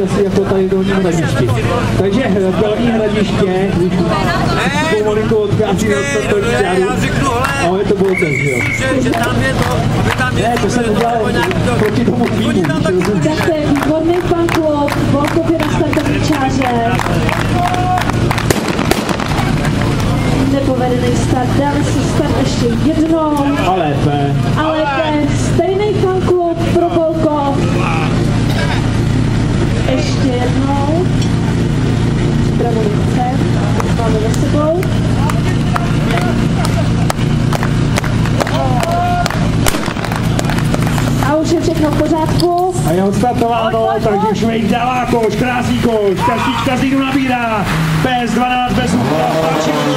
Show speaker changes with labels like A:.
A: asi jako tady dolní hradišti. Takže dolní hradiště, když pomalinku odchází od toho čáru, ale to bylo ten, že jo? Ne, to jsem udělal proti tomu týmu.
B: Tak to je výborný fanklub, Volkov na startovní čáře. Nepovedený start, dáme si start ještě jednou.
A: A lépe.
B: Stejný fanklub pro Volkov. Ještě jednou. Pravodnice, máme za sebou. A už je všechno v pořádku.
A: A je odstartováno, takže už Švejk dává koš, krásný koš, každý nabírá. PS12 bez úkolu.